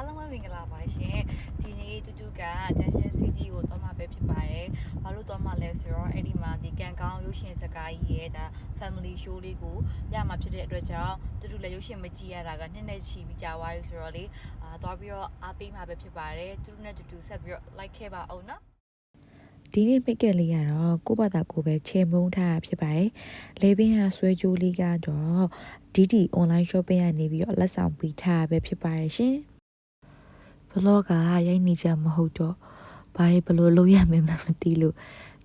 အားလုံးပဲမင်္ဂလာပါရှင်ဒီနေ့တူတူက Junction City ကိုသွားမှာပဲဖြစ်ပါတယ်ဘာလို့သွားမှာလဲဆိုတော့အဲ့ဒီမှာဒီကန်ကောင်းရုပ်ရှင်ဇာတ်ကားကြီးရဲ့ဒါ family show လေးကိုညမှာဖြစ်တဲ့အတွက်ကြောင့်တူတူလည်းရုပ်ရှင်မကြည့်ရတာကနှစ်နဲ့ချီပြီးကြာသွားပြီဆိုတော့လေသွားပြီးတော့အားပေးမှာပဲဖြစ်ပါတယ်တူတူနဲ့တူတူဆက်ပြီးတော့ like ခဲ့ပါအောင်နော်ဒီနေ့မိတ်ကက်လေးကတော့ကိုယ့်ဘာသာကိုယ်ပဲချေမုန်းထားတာဖြစ်ပါတယ်။လေပင်ဟာဆွဲကြိုးလေးကတော့ DD online shopping ကနေပြီးတော့လက်ဆောင်ပေးထားပဲဖြစ်ပါတယ်ရှင်။ vlog ကရိုက်နေကြမဟုတ်တော့ဘာတွေဘလို့လုပ်ရမယ်မှမသိလို့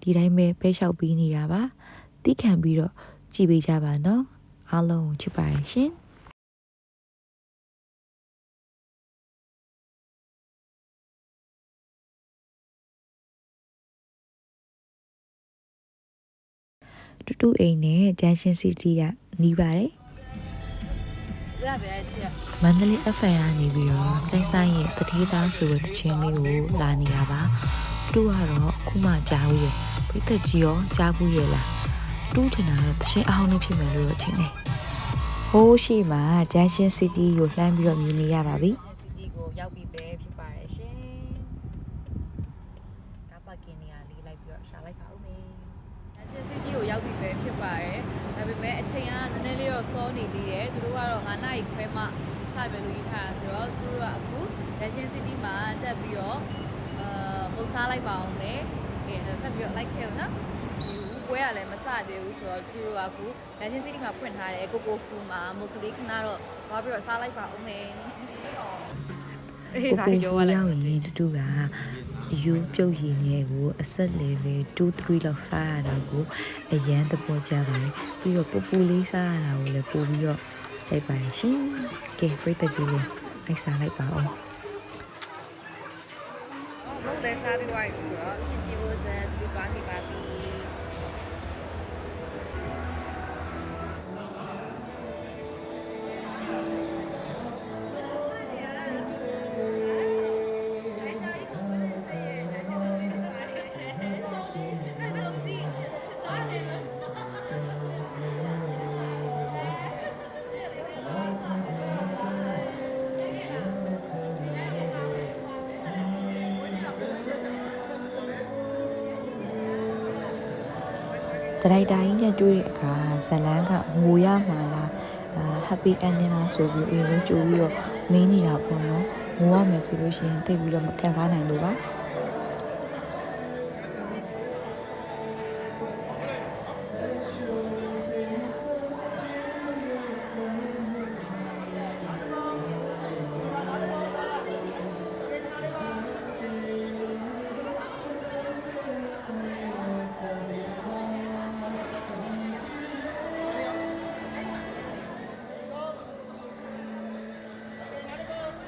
ဒီတိုင်းပဲပဲလျှောက်ပေးနေတာပါ။တိခံပြီးတော့ကြည့်ပေးကြပါနော်။အားလုံးကိုချစ်ပါတယ်ရှင်။တူတူအိမ်နဲ့Junction City ကနီးပါတယ်ရပါရဲ့ချစ်မန္တလေး FM ကနေပြီးတော့ဆိုင်ရဲ့တတိသားဆိုတဲ့တခြင်းလေးကိုလာနေတာပါတူကတော့အခုမှကြားဘူးရပြိသက်ကြီးရောကြားဘူးရလားတူထင်တာတော့တခြင်းအဟောင်းလေးဖြစ်မယ်လို့တော့ထင်တယ်ဟိုးရှိမှာJunction City ကိုလှမ်းပြီးတော့မြင်နေရပါပြီCity ကိုရောက်ပြီပဲဖြစ်ပါတယ်ရှင်ကားပါကင်နေရာလေးလိုက်ပြီးတော့ရှာလိုက်ပါဦးမေJunction City ကိုရောက်ပြီပဲဖြစ်ပါတယ်ဒါပေမဲ့အချိန်ကနည်းနည်းလေးတော့စောနေသေးတယ်သူတို့ကတော့9နာရီခွဲမှစပဲလို့ရေးထားတာဆိုတော့သူတို့ကအခုJunction City မှာတက်ပြီးတော့ပုံစားလိုက်ပါအောင်မယ်ဆက်ပြီးတော့ like ခဲ့ဦးနော်ပွဲရလည်းမစသေးဘူးဆိုတော့သူတို့ကအခုJunction City မှာဖွင့်ထားတယ်ကိုကိုဖူမှာမုတ်ကလေးခဏတော့သွားပြီးတော့စားလိုက်ပါဦးမယ်ကိုကိုရောက်ရင်တူကအယူပြုတ်ရည်ငယ်ကိုအဆက် level 2-3လောက်စားရတာကိုအရန်သဘောကျပါတယ်ပြီးတော့ပူပူလေးစားရတာကိုလည်းပို့ပြီးတော့ကြိုက်ပါတယ်ရှင်ကဲပြည့်တဲ့ကြီးလေးလိုက်စားလိုက်ပါအောင်မုတ်လည်းစားပြီးသွားပြီဆိုတော့ကြည့်ဖို့ဆက်ဒီသွားနေပါပြီဒရိုက်တာကြီးနဲ့တွေ့တဲ့အခါဇလန်းကငိုရမှာလား happy ending လားဆိုပြီးအရင်ဆုံးကြိုးပြီးတော့မင်းနေတာပေါ့နော်ငိုရမယ်ဆိုလို့ရှိရင်သိပြီးတော့မကန်စားနိုင်လို့ပါ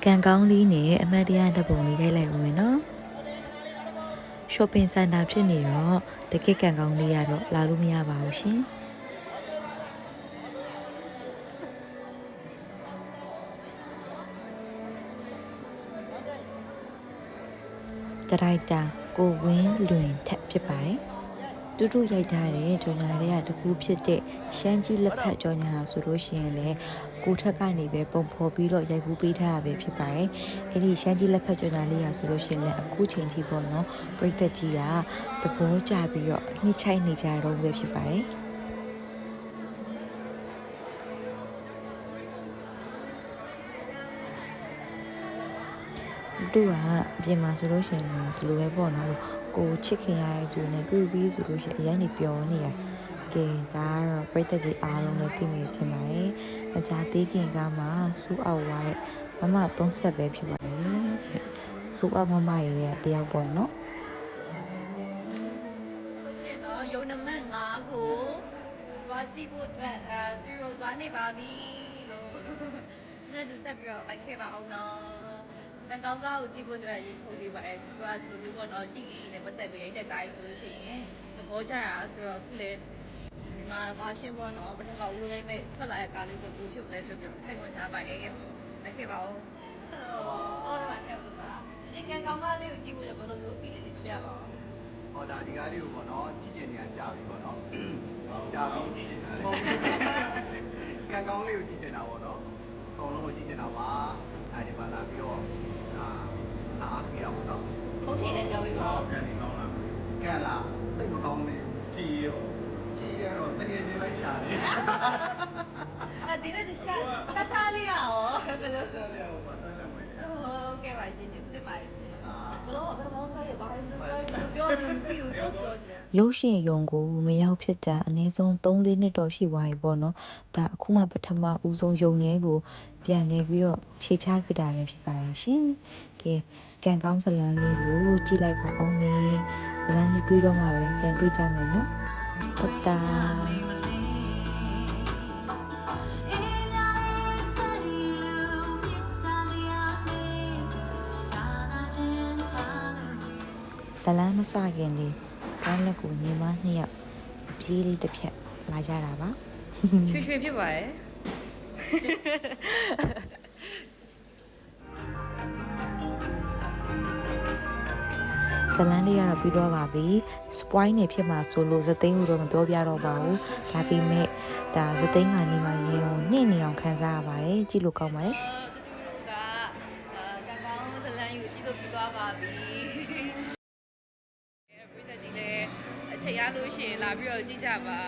ကန်ကောင်းလေးနဲ့အမတ်တရားဓာတ်ပုံလေးရိုက်လိုက်အောင်မယ်နော် shopping center ဖြစ်နေတော့တကယ်ကန်ကောင်းလေးကတော့လာလို့မရပါဘူးရှင်ဒရိုက်တာကိုဝင်းလွင်ထက်ဖြစ်ပါတယ်တူတူရိုက်ထားတဲ့ကြော်ညာတွေကတကူဖြစ်တဲ့ရှမ်းကြီးလက်ဖက်ကြော်ညာဆိုလို့ရှိရင်လည်းကိုထက်ကနေပဲပုံဖော်ပြီးတော့ရိုက်ကူးပေးထားရပဲဖြစ်ပါတယ်။အဲ့ဒီရှမ်းကြီးလက်ဖက်ကြော်ညာလေးရဆိုလို့ရှိရင်လည်းအခုချိန်ထိပေါ့နော်ပရိသတ်ကြီးကသဘောကျပြီးတော့နှိမ့်ချိုက်နေကြတော့ပဲဖြစ်ပါတယ်။တူကအပြင်မှာဆိုလို့ရှိရင်ဒီလိုပဲပေါ့နော်ကိုချစ်ခင်ရတဲ့သူနဲ့တွေ့ပြီးဆိုလို့ရှိရင်အရင်နေပျော်နေရကဲဒါကတော့ပရိသတ်ကြီးအားလုံးလည်းသိမိထင်ပါတယ်မကြသေးခင်ကမှစူးအောက်ဝါတဲ့မမ3ဆက်ပဲဖြစ်ပါတယ်စူးအောက်မမရဲ့တယောက်ပေါ့နော်ရုံနမငါကိုသွားကြည့်ဖို့အတွက်သူတို့သွားနေပါပြီလို့နဲ့သူဆက်ပြီးတော့ like ခဲ့ပါအောင်နော်တန်ကောင်းကားကိုကြည့်ဖို့အတွက်ရေးထုတ်ပေးပါအဲသူကဆိုလို့ပေါ့နော်ကြည့်ရင်းနဲ့ပတ်သက်ပြီးရိုက်တဲ့ကားကြီးဆိုလို့ရှိရင်သဘောကျတာဆိုတော့ခုလေမာရှင်းပေါ့နော်ပထမဦးလေးမဲ့ထွက်လာတဲ့ကားလေးကိုပူချုပ်လဲဆိုပြီးထိုင်ဝင်ထားပါရဲ့လိုက်ခဲ့ပါဦးဟုတ်ပါရဲ့ဒီကံကောင်းကားလေးကိုကြည့်ဖို့လည်းဘယ်လိုမျိုးပြီးလဲပြပါဦးဟောဒါဒီကားလေးကိုပေါ့နော်ကြည့်ကျင်နေရကြာပြီပေါ့နော်ကြာပြီကံကောင်းလေးကိုကြည့်ကျင်တာပေါ့နော်အကုန်လုံးကိုကြည့်ကျင်တာပါအဲဒီမှာလာပြီးတော့ ပြောဆိုဟုတ်ကဲ့ပါရှင်ကျေးဇူးတင်ပါတယ်ရှင်ဘလို့ဘယ်မောင်းစားရပါလဲပြောလို့မသိဘူးတော့ပြောတယ် ရုပ်ရှင်ရုံကိုမရောက်ဖြစ်တာအနည်းဆုံး3-4နှစ်တော့ရှိသွားပြီပေါ့နော်ဒါအခုမှပထမဦးဆုံးရုံထဲကိုပြန်နေပြီးတော့ခြေချခဲ့တာပဲဖြစ်ပါတယ်ရှင်ကဲကံကောင်းဇလန်းလေးကိုကြည့်လိုက်ပါအောင်မေဇလန်းလေးပြီးတော့မှပဲပြန်တွေ့ကြမယ်နော်တတာဇလန်းမစခင်လေးတန်းလက်ကိုညီမ2ယောက်အပြေးလေးတစ်ဖြတ်လာကြတာပါ ရွှေဖြစ်ပါတယ်ဇလန်းလေးကတော့ပြီးသွားပါပြီစပွိုင်းနေဖြစ်မှာဆိုလို့သသိန်းကိုတော့မပြောပြတော့ပါဘူးဒါပေမဲ့ဒါသသိန်းကနေမှရင်ကိုနှင့်နေအောင်ခံစားရပါတယ်ကြည့်လို့ကောင်းပါတယ်ကံကောင်းဇလန်းယူကြည့်လို့ပြီးသွားပါပြီပြည်သက်ကြီးလည်းအချိန်ရလို့ရှိရင်လာပြီးတော့ကြည့်ကြပါ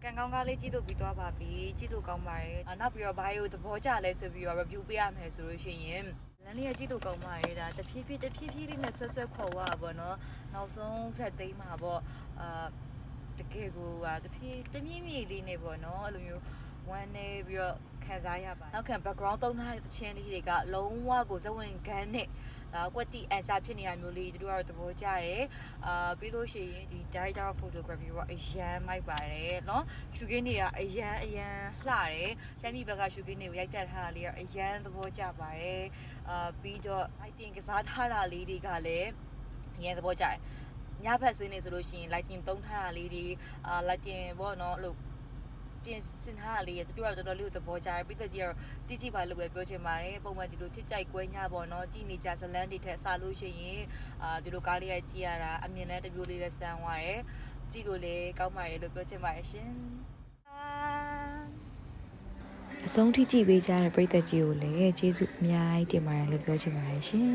ကံကောင်းကားလေးကြည့်လို့ပြီးသွားပါပြီကြည့်လို့ကောင်းပါတယ်နောက်ပြီးတော့ဘာလို့သဘောကျလဲဆိုပြီးတော့ review ပေးရမယ်ဆိုလို့ရှိရင်လမ်းလေးကြည့်လို့ကောင်းပါတယ်ဒါတဖြည်းဖြည်းလေးနဲ့ဆွဲခေါ်သွားပါဘောနော်နောက်ဆုံးဆက်သိမ်းမှာပေါ့တကယ်ကိုတဖြည်းတမြင့်မြင့်လေးနဲ့ပေါ့နော်အဲ့လိုမျိုးဝမ်းနေပြီးတော့ခံစားရပါတယ်နောက်ခံ background သုံးထားတဲ့သချင်းလေးတွေကလုံးဝကိုဇဝင်ခန်းနဲ့ကွက်တီအန်ချာဖြစ်နေရမျိုးလေးတို့ကတော့သဘောကျတယ်ပြီးလို့ရှိရင်ဒီ director of photography ကအရန်မိုက်ပါတယ်เนาะရှူကင်းတွေကအရန်လှတယ်ချမ်းမြေဘက်ကရှူကင်းတွေကိုရိုက်ပြတ်ထားတာလေးကအရန်သဘောကျပါတယ်ပြီးတော့ lighting ကစားထားတာလေးတွေကလည်းအရန်သဘောကျတယ်ညဘက်စင်းနေဆိုလို့ရှိရင် lighting သုံးထားတာလေးတွေlighting ပေါ့เนาะလို့ပြင်ဆင်ထားတာလေးတို့တော်တော်လေးကိုသဘောကျတယ်ပြည်သက်ကြီးကတော့တိကျပါလို့ပဲပြောချင်ပါတယ်ပုံမှန်ဒီလိုချစ်ကြိုက်ကွဲညပေါ့နော်ကြည်နေကြဇလန်းတွေထက်စားလို့ရှိရင်ဒီလိုကားလေးရိုက်ကြည့်ရတာအမြင်နဲ့တမျိုးလေးလည်းစမ်းသွားတယ်ကြည့်လို့လည်းကောင်းပါတယ်လို့ပြောချင်ပါတယ်ရှင်အဆုံးထိကြည့်ပေးကြတဲ့ပရိသတ်ကြီးကိုလည်းကျေးဇူးအများကြီးတင်ပါတယ်လို့ပြောချင်ပါတယ်ရှင်